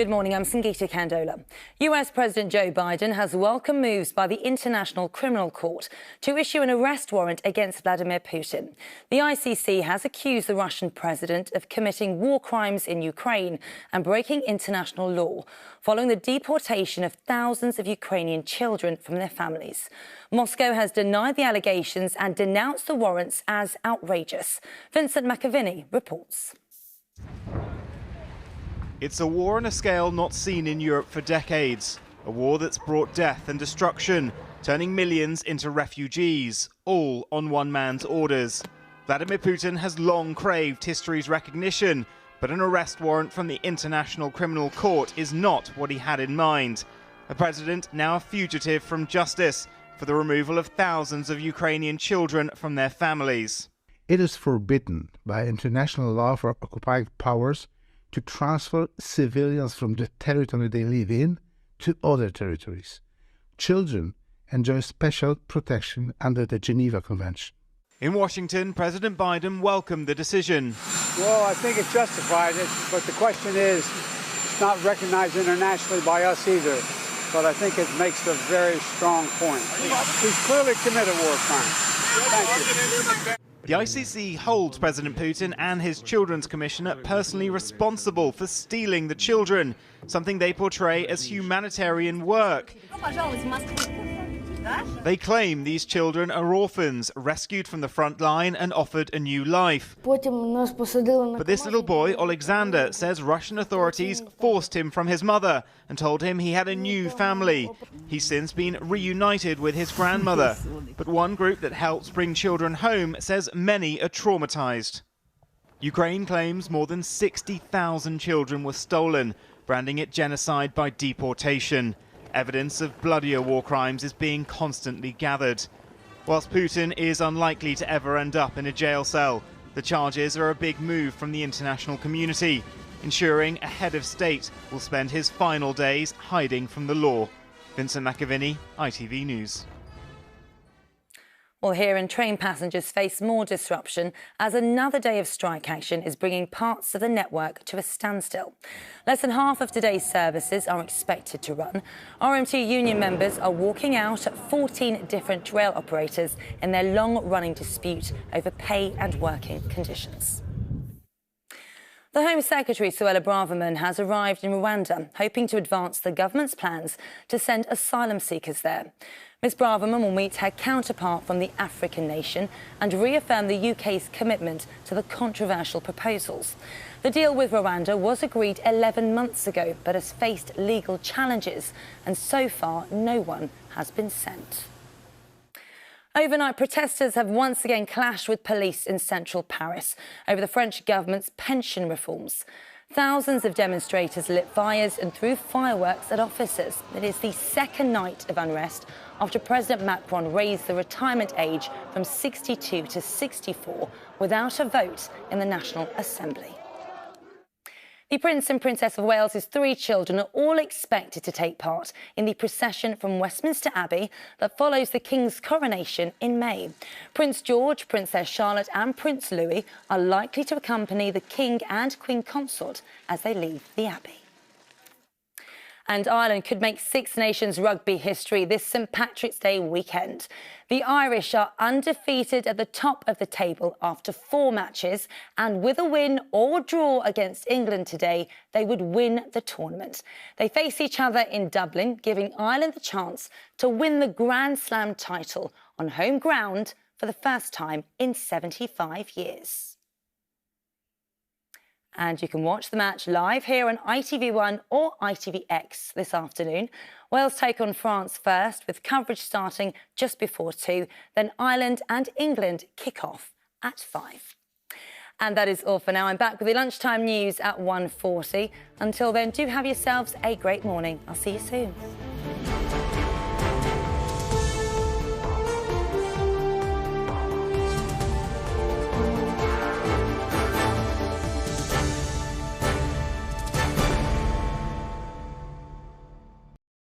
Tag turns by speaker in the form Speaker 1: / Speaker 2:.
Speaker 1: Good morning, I'm Sangeeta Kandola. US President Joe Biden has welcomed moves by the International Criminal Court to issue an arrest warrant against Vladimir Putin. The ICC has accused the Russian president of committing war crimes in Ukraine and breaking international law, following the deportation of thousands of Ukrainian children from their families. Moscow has denied the allegations and denounced the warrants as outrageous. Vincent McAviney reports.
Speaker 2: It's a war on a scale not seen in Europe for decades. A war that's brought death and destruction, turning millions into refugees, all on one man's orders. Vladimir Putin has long craved history's recognition, but an arrest warrant from the International Criminal Court is not what he had in mind. A president now a fugitive from justice for the removal of thousands of Ukrainian children from their families.
Speaker 3: It is forbidden by international law for occupied powers to transfer civilians from the territory they live in to other territories. Children enjoy special protection under the Geneva Convention.
Speaker 2: In Washington, President Biden welcomed the decision.
Speaker 4: Well, I think it's justified, but the question is, it's not recognized internationally by us either. But I think it makes a very strong point. He's clearly committed war crimes. Thank you.
Speaker 2: The ICC holds President Putin and his Children's Commissioner personally responsible for stealing the children, something they portray as humanitarian work. They claim these children are orphans, rescued from the front line and offered a new life. But this little boy, Alexander, says Russian authorities forced him from his mother and told him he had a new family. He's since been reunited with his grandmother. But one group that helps bring children home says many are traumatized. Ukraine claims more than 60,000 children were stolen, branding it genocide by deportation. Evidence of bloodier war crimes is being constantly gathered. Whilst Putin is unlikely to ever end up in a jail cell, the charges are a big move from the international community, ensuring a head of state will spend his final days hiding from the law. Vincent McAviney, ITV News.
Speaker 1: Well, here in train passengers face more disruption as another day of strike action is bringing parts of the network to a standstill. Less than half of today's services are expected to run. RMT union members are walking out at 14 different rail operators in their long-running dispute over pay and working conditions. The Home Secretary, Suella Braverman, has arrived in Rwanda, hoping to advance the government's plans to send asylum seekers there. Ms Braverman will meet her counterpart from the African nation and reaffirm the UK's commitment to the controversial proposals. The deal with Rwanda was agreed 11 months ago, but has faced legal challenges, and so far no one has been sent. Overnight, protesters have once again clashed with police in central Paris over the French government's pension reforms. Thousands of demonstrators lit fires and threw fireworks at officers. It is the second night of unrest after President Macron raised the retirement age from 62 to 64 without a vote in the National Assembly. The Prince and Princess of Wales's 3 children are all expected to take part in the procession from Westminster Abbey that follows the King's coronation in May. Prince George, Princess Charlotte and Prince Louis are likely to accompany the King and Queen Consort as they leave the Abbey. And Ireland could make Six Nations rugby history this St Patrick's Day weekend. The Irish are undefeated at the top of the table after 4 matches, and with a win or draw against England today, they would win the tournament. They face each other in Dublin, giving Ireland the chance to win the Grand Slam title on home ground for the first time in 75 years. And you can watch the match live here on ITV1 or ITVX this afternoon. Wales take on France first, with coverage starting just before 2. Then Ireland and England kick off at 5. And that is all for now. I'm back with the lunchtime news at 1:40. Until then, do have yourselves a great morning. I'll see you soon.